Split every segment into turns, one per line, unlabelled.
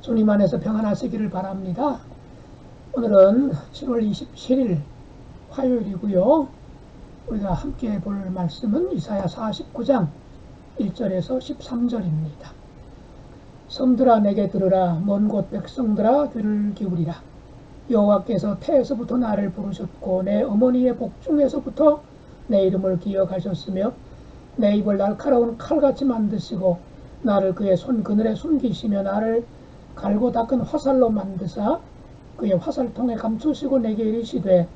주님 안에서 평안하시기를 바랍니다. 오늘은 7월 27일 화요일이고요. 우리가 함께 볼 말씀은 이사야 49장 1절에서 13절입니다. 섬들아 내게 들으라. 먼 곳 백성들아 귀를 기울이라. 여호와께서 태에서부터 나를 부르셨고 내 어머니의 복중에서부터 내 이름을 기억하셨으며 내 입을 날카로운 칼같이 만드시고 나를 그의 손 그늘에 숨기시며 나를 갈고 닦은 화살로 만드사 그의 화살통에 감추시고 내게 이르시되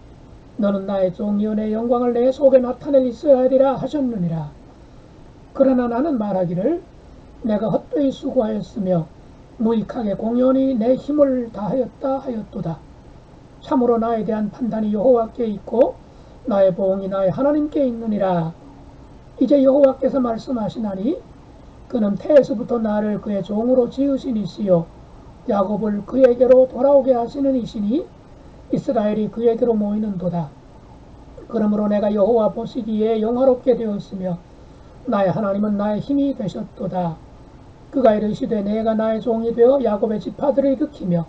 너는 나의 종이요 내 영광을 내 속에 나타낼 이스라엘이라 하셨느니라. 그러나 나는 말하기를 내가 헛되이 수고하였으며 무익하게 공연히 내 힘을 다하였다 하였도다. 참으로 나에 대한 판단이 여호와께 있고 나의 보응이 나의 하나님께 있느니라. 이제 여호와께서 말씀하시나니 그는 태에서부터 나를 그의 종으로 지으신 이시요 야곱을 그에게로 돌아오게 하시는 이시니 이스라엘이 그에게로 모이는도다. 그러므로 내가 여호와 보시기에 영화롭게 되었으며 나의 하나님은 나의 힘이 되셨도다. 그가 이르시되 내가 나의 종이 되어 야곱의 지파들을 일으키며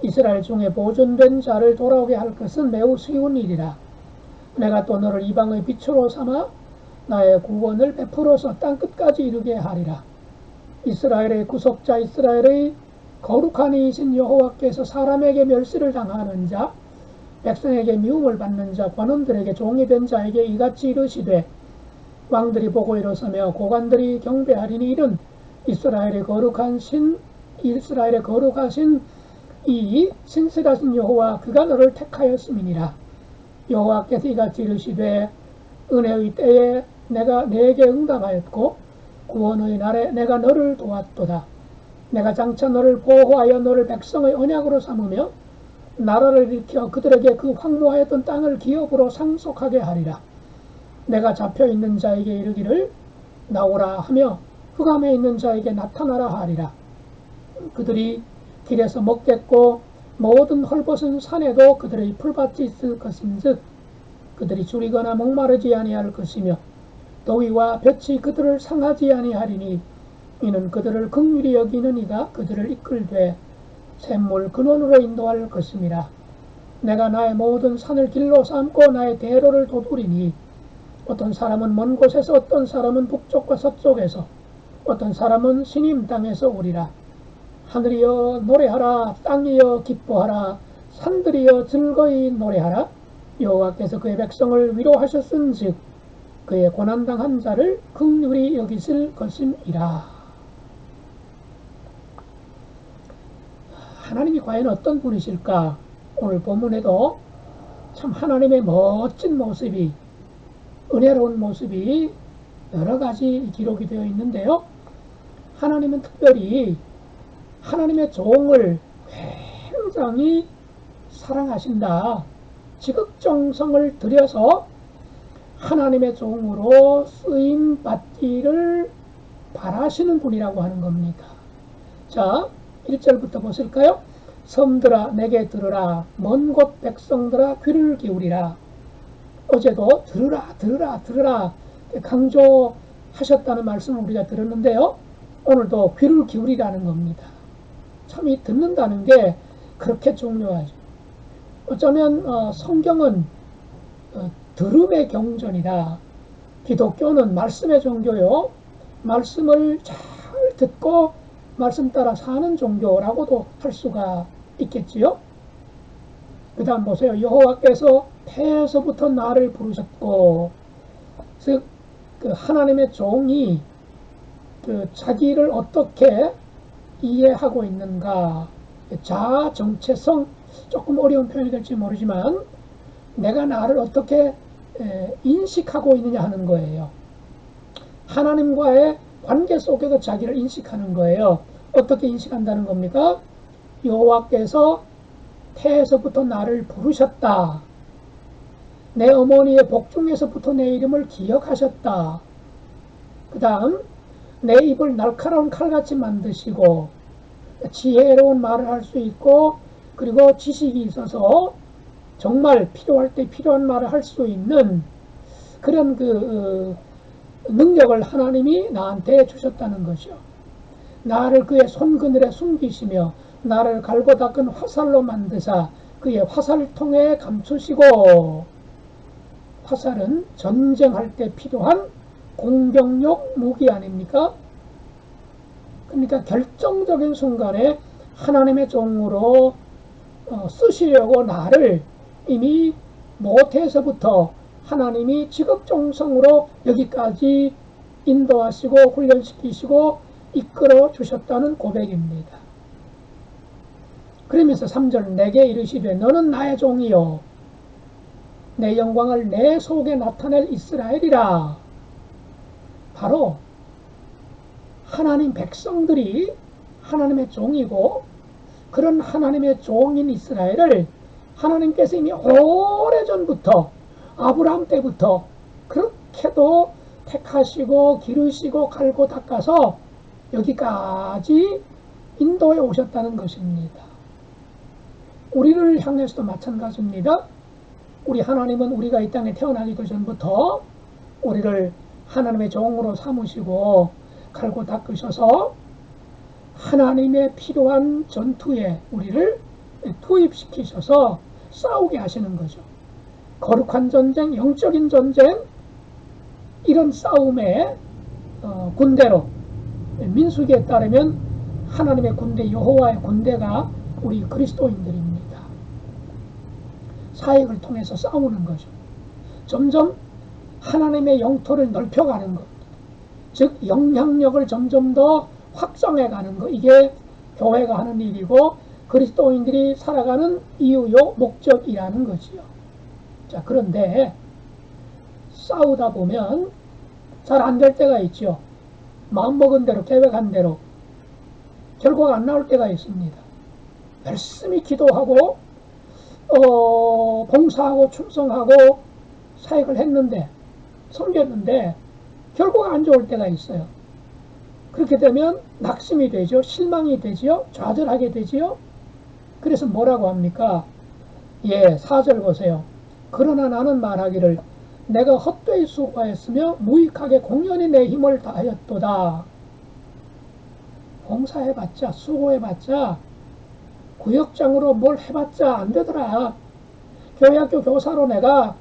이스라엘 중에 보존된 자를 돌아오게 할 것은 매우 쉬운 일이라. 내가 또 너를 이방의 빛으로 삼아 나의 구원을 베풀어서 땅끝까지 이르게 하리라. 이스라엘의 구속자 이스라엘의 거룩한 이이신 여호와께서 사람에게 멸시를 당하는 자 백성에게 미움을 받는 자 관원들에게 종이 된 자에게 이같이 이르시되 왕들이 보고 일어서며 고관들이 경배하리니 이는 이스라엘의 거룩하신 이 신실하신 여호와 그가 너를 택하였음이니라. 여호와께서 이같이 이르시되 은혜의 때에 내가 내게 응답하였고 구원의 날에 내가 너를 도왔도다. 내가 장차 너를 보호하여 너를 백성의 언약으로 삼으며 나라를 일으켜 그들에게 그 황무하였던 땅을 기업으로 상속하게 하리라. 내가 잡혀있는 자에게 이르기를 나오라 하며 흑암에 있는 자에게 나타나라 하리라. 그들이 길에서 먹겠고 모든 헐벗은 산에도 그들의 풀밭이 있을 것인즉 그들이 줄이거나 목마르지 아니할 것이며 더위와 볕이 그들을 상하지 아니하리니 이는 그들을 긍휼히 여기는 이가 그들을 이끌되 샘물 근원으로 인도할 것임이라. 내가 나의 모든 산을 길로 삼고 나의 대로를 도두리니 어떤 사람은 먼 곳에서 어떤 사람은 북쪽과 서쪽에서 어떤 사람은 시님 땅에서 오리라. 하늘이여 노래하라. 땅이여 기뻐하라. 산들이여 즐거이 노래하라. 여호와께서 그의 백성을 위로하셨은즉 그의 고난당한 자를 긍휼히 여기실 것임이라. 하나님이 과연 어떤 분이실까? 오늘 본문에도 참 하나님의 멋진 모습이 은혜로운 모습이 여러 가지 기록이 되어 있는데요. 하나님은 특별히 하나님의 종을 굉장히 사랑하신다. 지극정성을 들여서 하나님의 종으로 쓰임 받기를 바라시는 분이라고 하는 겁니다. 자, 1절부터 보실까요? 섬들아 내게 들으라. 먼 곳 백성들아 귀를 기울이라. 어제도 들으라 강조하셨다는 말씀을 우리가 들었는데요. 오늘도 귀를 기울이라는 겁니다. 참 이 듣는다는 게 그렇게 중요하죠. 어쩌면 성경은 들음의 경전이다. 기독교는 말씀의 종교요. 말씀을 잘 듣고 말씀 따라 사는 종교라고도 할 수가 있겠지요. 그 다음 보세요. 여호와께서 태에서부터 나를 부르셨고, 즉 그 하나님의 종이 그 자기를 어떻게 이해하고 있는가, 자아 정체성, 조금 어려운 표현이 될지 모르지만 내가 나를 어떻게 인식하고 있느냐 하는 거예요. 하나님과의 관계 속에서 자기를 인식하는 거예요. 어떻게 인식한다는 겁니까? 여호와께서 태에서부터 나를 부르셨다. 내 어머니의 복중에서부터 내 이름을 기억하셨다. 그 다음 내 입을 날카로운 칼같이 만드시고 지혜로운 말을 할 수 있고 그리고 지식이 있어서 정말 필요할 때 필요한 말을 할 수 있는 그런 능력을 하나님이 나한테 주셨다는 것이요. 나를 그의 손그늘에 숨기시며 나를 갈고 닦은 화살로 만드사 그의 화살통에 감추시고. 화살은 전쟁할 때 필요한 공격용 무기 아닙니까? 그러니까 결정적인 순간에 하나님의 종으로 쓰시려고 나를 이미 모태에서부터 하나님이 지극정성으로 여기까지 인도하시고 훈련시키시고 이끌어 주셨다는 고백입니다. 그러면서 3절 내게 이르시되 너는 나의 종이요 내 영광을 내 속에 나타낼 이스라엘이라. 바로 하나님 백성들이 하나님의 종이고 그런 하나님의 종인 이스라엘을 하나님께서 이미 오래전부터 아브라함 때부터 그렇게도 택하시고 기르시고 갈고 닦아서 여기까지 인도해 오셨다는 것입니다. 우리를 향해서도 마찬가지입니다. 우리 하나님은 우리가 이 땅에 태어나기도 전부터 우리를 하나님의 종으로 삼으시고 갈고 닦으셔서 하나님의 필요한 전투에 우리를 투입시키셔서 싸우게 하시는 거죠. 거룩한 전쟁, 영적인 전쟁, 이런 싸움의 군대로, 민수기에 따르면 하나님의 군대, 여호와의 군대가 우리 그리스도인들입니다. 사역을 통해서 싸우는 거죠. 점점 하나님의 영토를 넓혀가는 것, 즉 영향력을 점점 더 확장해가는 것, 이게 교회가 하는 일이고 그리스도인들이 살아가는 이유요 목적이라는 거지요. 자, 그런데 싸우다 보면 잘 안 될 때가 있죠. 마음먹은 대로 계획한 대로 결과가 안 나올 때가 있습니다. 열심히 기도하고 봉사하고 충성하고 사역을 했는데 섬겼는데 결과가 안 좋을 때가 있어요. 그렇게 되면 낙심이 되죠. 실망이 되지요. 좌절하게 되지요. 그래서 뭐라고 합니까? 4절 보세요. 그러나 나는 말하기를 내가 헛되이 수고하였으며 무익하게 공연히 내 힘을 다하였도다. 봉사해봤자 수고해봤자 구역장으로 뭘 해봤자 안 되더라. 교회학교 교사로 내가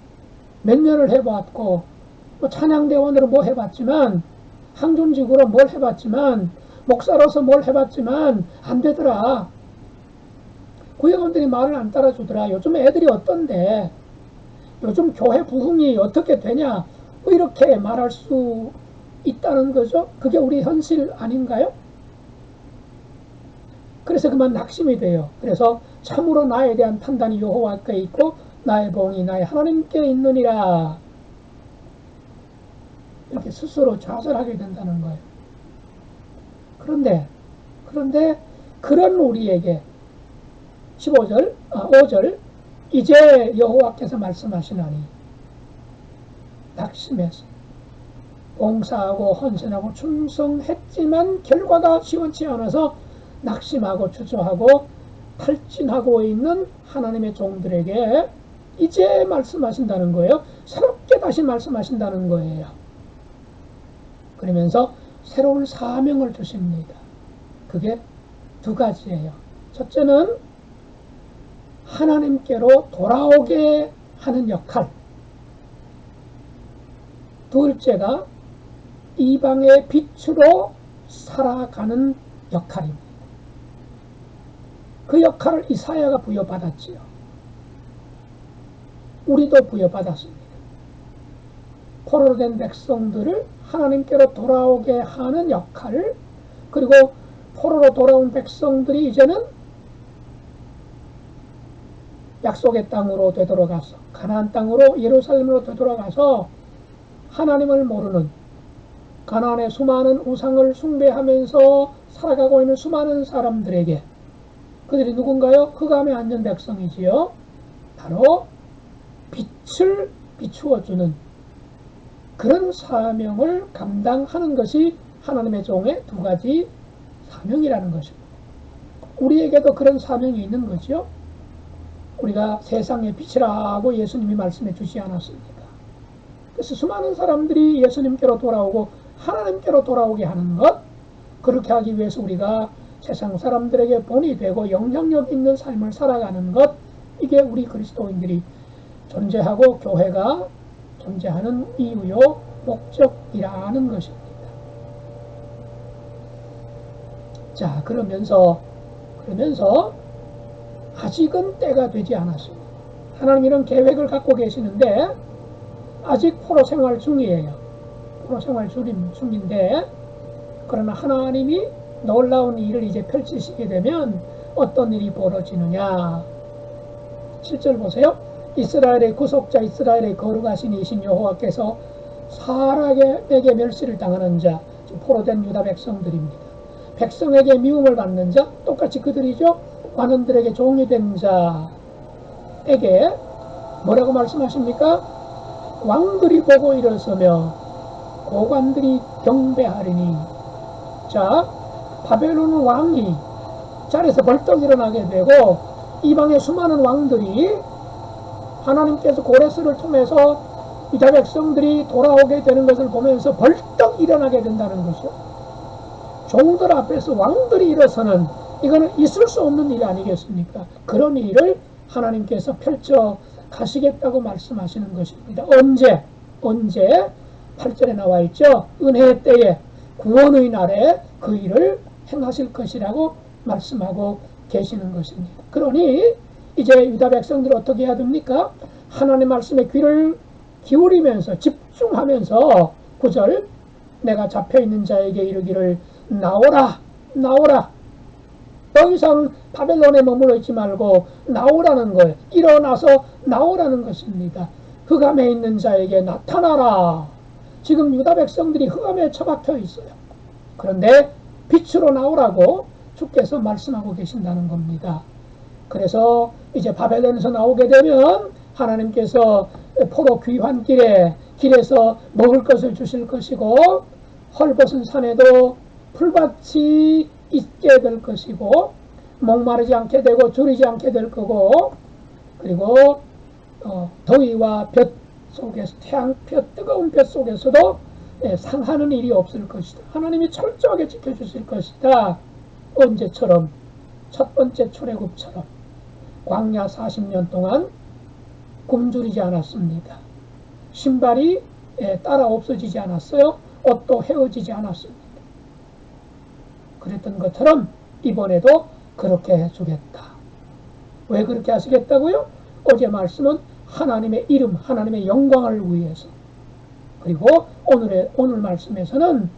몇 년을 해봤고 찬양대원으로 뭐 해봤지만 항존직으로 뭘 해봤지만 목사로서 뭘 해봤지만 안 되더라. 구역원들이 말을 안 따라주더라. 요즘 애들이 어떤데 요즘 교회 부흥이 어떻게 되냐 이렇게 말할 수 있다는 거죠. 그게 우리 현실 아닌가요? 그래서 그만 낙심이 돼요. 그래서 참으로 나에 대한 판단이 여호와께 있고 나의 봉이 나의 하나님께 있느니라. 이렇게 스스로 좌절하게 된다는 거예요. 그런데 그런 우리에게 5절 이제 여호와께서 말씀하시나니 낙심해서 봉사하고 헌신하고 충성했지만 결과가 시원치 않아서 낙심하고 주저하고 탈진하고 있는 하나님의 종들에게 이제 말씀하신다는 거예요. 새롭게 다시 말씀하신다는 거예요. 그러면서 새로운 사명을 주십니다. 그게 두 가지예요. 첫째는 하나님께로 돌아오게 하는 역할. 둘째가 이방의 빛으로 살아가는 역할입니다. 그 역할을 이사야가 부여받았지요. 우리도 부여받았습니다. 포로로 된 백성들을 하나님께로 돌아오게 하는 역할, 그리고 포로로 돌아온 백성들이 이제는 약속의 땅으로 되돌아가서 가나안 땅으로 예루살렘으로 되돌아가서 하나님을 모르는 가나안의 수많은 우상을 숭배하면서 살아가고 있는 수많은 사람들에게, 그들이 누군가요? 흑암에 앉은 백성이지요. 바로 빛을 비추어주는 그런 사명을 감당하는 것이 하나님의 종의 두 가지 사명이라는 것입니다. 우리에게도 그런 사명이 있는 거죠. 우리가 세상의 빛이라고 예수님이 말씀해 주시지 않았습니까? 그래서 수많은 사람들이 예수님께로 돌아오고 하나님께로 돌아오게 하는 것, 그렇게 하기 위해서 우리가 세상 사람들에게 본이 되고 영향력 있는 삶을 살아가는 것, 이게 우리 그리스도인들이 존재하고 교회가 존재하는 이유요 목적이라는 것입니다. 자, 그러면서 아직은 때가 되지 않았습니다. 하나님 이런 계획을 갖고 계시는데 아직 포로 생활 중이에요. 포로 생활 중인데, 그러나 하나님이 놀라운 일을 이제 펼치시게 되면 어떤 일이 벌어지느냐. 7절 보세요. 이스라엘의 구속자, 이스라엘의 거룩하신 이신 여호와께서 사람에게 멸시를 당하는 자, 포로된 유다 백성들입니다. 백성에게 미움을 받는 자, 똑같이 그들이죠. 관원들에게 종이 된 자에게 뭐라고 말씀하십니까? 왕들이 보고 일어서며 고관들이 경배하리니. 자, 바벨론 왕이 자리에서 벌떡 일어나게 되고 이방의 수많은 왕들이 하나님께서 고레스를 통해서 유다 백성들이 돌아오게 되는 것을 보면서 벌떡 일어나게 된다는 것이요. 종들 앞에서 왕들이 일어서는, 이거는 있을 수 없는 일 아니겠습니까? 그런 일을 하나님께서 펼쳐 가시겠다고 말씀하시는 것입니다. 언제? 8절에 나와 있죠. 은혜의 때에, 구원의 날에 그 일을 행하실 것이라고 말씀하고 계시는 것입니다. 그러니 이제 유다 백성들은 어떻게 해야 됩니까? 하나님 말씀에 귀를 기울이면서 집중하면서 9절, 내가 잡혀있는 자에게 이르기를 나오라, 나오라. 더 이상 바벨론에 머물러 있지 말고 나오라는 거예요. 일어나서 나오라는 것입니다. 흑암에 있는 자에게 나타나라. 지금 유다 백성들이 흑암에 처박혀 있어요. 그런데 빛으로 나오라고 주께서 말씀하고 계신다는 겁니다. 그래서 이제 바벨론에서 나오게 되면 하나님께서 포로 귀환 길에서 먹을 것을 주실 것이고, 헐벗은 산에도 풀밭이 있게 될 것이고, 목마르지 않게 되고 줄이지 않게 될 거고, 그리고 더위와 볕 속에서, 태양볕, 뜨거운 볕 속에서도 상하는 일이 없을 것이다. 하나님이 철저하게 지켜주실 것이다. 언제처럼? 첫 번째 출애굽처럼 광야 40년 동안 굶주리지 않았습니다. 신발이 따라 없어지지 않았어요. 옷도 헤어지지 않았습니다. 그랬던 것처럼 이번에도 그렇게 해주겠다. 왜 그렇게 하시겠다고요? 어제 말씀은 하나님의 이름, 하나님의 영광을 위해서. 그리고 오늘 말씀에서는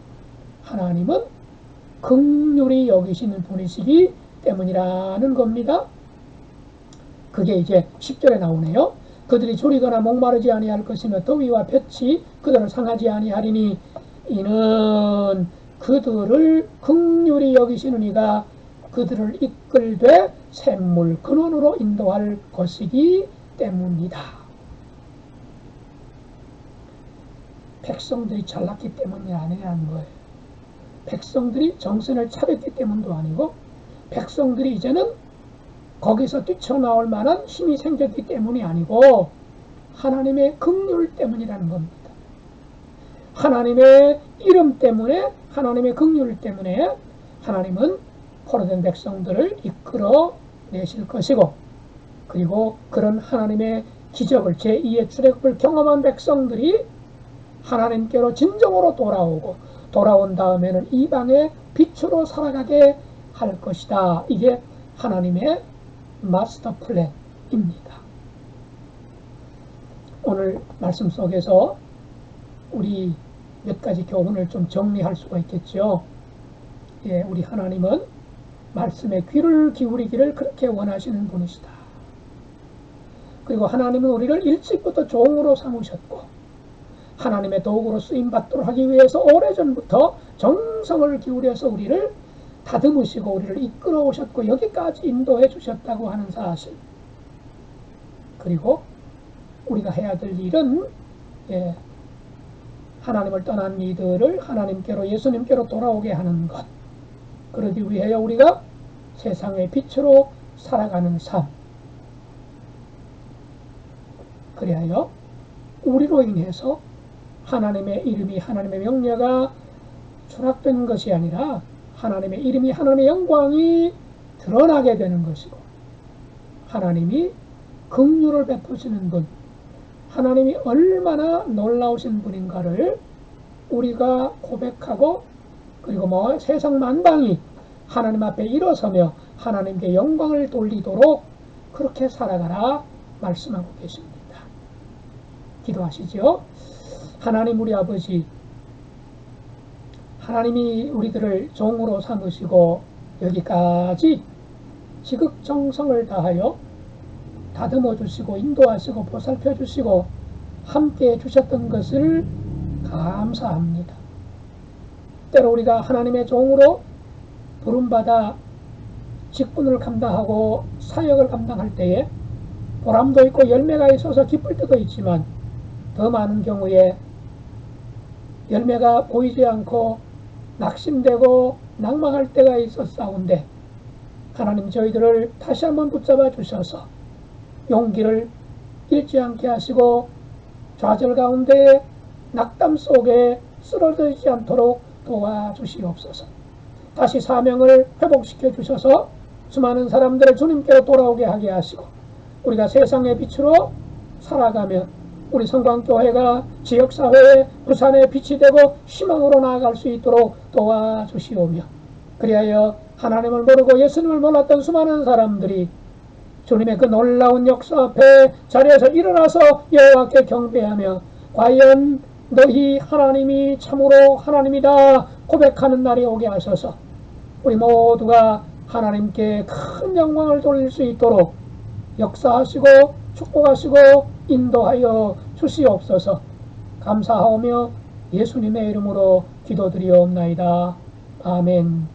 하나님은 긍휼히 여기시는 분이시기 때문이라는 겁니다. 그게 이제 10절에 나오네요. 그들이 졸이거나 목마르지 아니할 것이며 더위와 볕이 그들을 상하지 아니하리니 이는 그들을 긍휼히 여기시는 이가 그들을 이끌되 샘물 근원으로 인도할 것이기 때문이다. 백성들이 잘났기 때문이 아니라는 거예요. 백성들이 정신을 차렸기 때문도 아니고, 백성들이 이제는 거기서 뛰쳐나올 만한 힘이 생겼기 때문이 아니고 하나님의 긍휼 때문이라는 겁니다. 하나님의 이름 때문에, 하나님의 긍휼 때문에 하나님은 포로된 백성들을 이끌어 내실 것이고, 그리고 그런 하나님의 기적을, 제2의 출애굽을 경험한 백성들이 하나님께로 진정으로 돌아온 다음에는 이방의 빛으로 살아가게 할 것이다. 이게 하나님의 마스터 플랜입니다. 오늘 말씀 속에서 우리 몇 가지 교훈을 좀 정리할 수가 있겠죠. 우리 하나님은 말씀에 귀를 기울이기를 그렇게 원하시는 분이시다. 그리고 하나님은 우리를 일찍부터 종으로 삼으셨고, 하나님의 도구로 쓰임받도록 하기 위해서 오래전부터 정성을 기울여서 우리를 다듬으시고 우리를 이끌어 오셨고 여기까지 인도해 주셨다고 하는 사실. 그리고 우리가 해야 될 일은 하나님을 떠난 이들을 하나님께로, 예수님께로 돌아오게 하는 것. 그러기 위하여 우리가 세상의 빛으로 살아가는 삶. 그리하여 우리로 인해서 하나님의 이름이, 하나님의 명예가 추락된 것이 아니라 하나님의 이름이, 하나님의 영광이 드러나게 되는 것이고, 하나님이 긍휼을 베푸시는 분, 하나님이 얼마나 놀라우신 분인가를 우리가 고백하고, 그리고 세상 만방이 하나님 앞에 일어서며 하나님께 영광을 돌리도록 그렇게 살아가라 말씀하고 계십니다. 기도하시죠. 하나님 우리 아버지, 하나님이 우리들을 종으로 삼으시고 여기까지 지극정성을 다하여 다듬어 주시고 인도하시고 보살펴 주시고 함께 해 주셨던 것을 감사합니다. 때로 우리가 하나님의 종으로 부름받아 직분을 감당하고 사역을 감당할 때에 보람도 있고 열매가 있어서 기쁠 때도 있지만, 더 많은 경우에 열매가 보이지 않고 낙심되고 낭망할 때가 있었사온데, 하나님 저희들을 다시 한번 붙잡아 주셔서 용기를 잃지 않게 하시고 좌절 가운데 낙담 속에 쓰러지지 않도록 도와주시옵소서. 다시 사명을 회복시켜 주셔서 수많은 사람들을 주님께로 돌아오게 하게 하시고, 우리가 세상의 빛으로 살아가며 우리 성광교회가 지역사회에 부산의 빛이 되고 희망으로 나아갈 수 있도록 도와주시오며, 그리하여 하나님을 모르고 예수님을 몰랐던 수많은 사람들이 주님의 그 놀라운 역사 앞에 자리에서 일어나서 여호와께 경배하며 과연 너희 하나님이 참으로 하나님이다 고백하는 날이 오게 하셔서 우리 모두가 하나님께 큰 영광을 돌릴 수 있도록 역사하시고 축복하시고 인도하여 주시옵소서. 감사하오며 예수님의 이름으로 기도드리옵나이다. 아멘.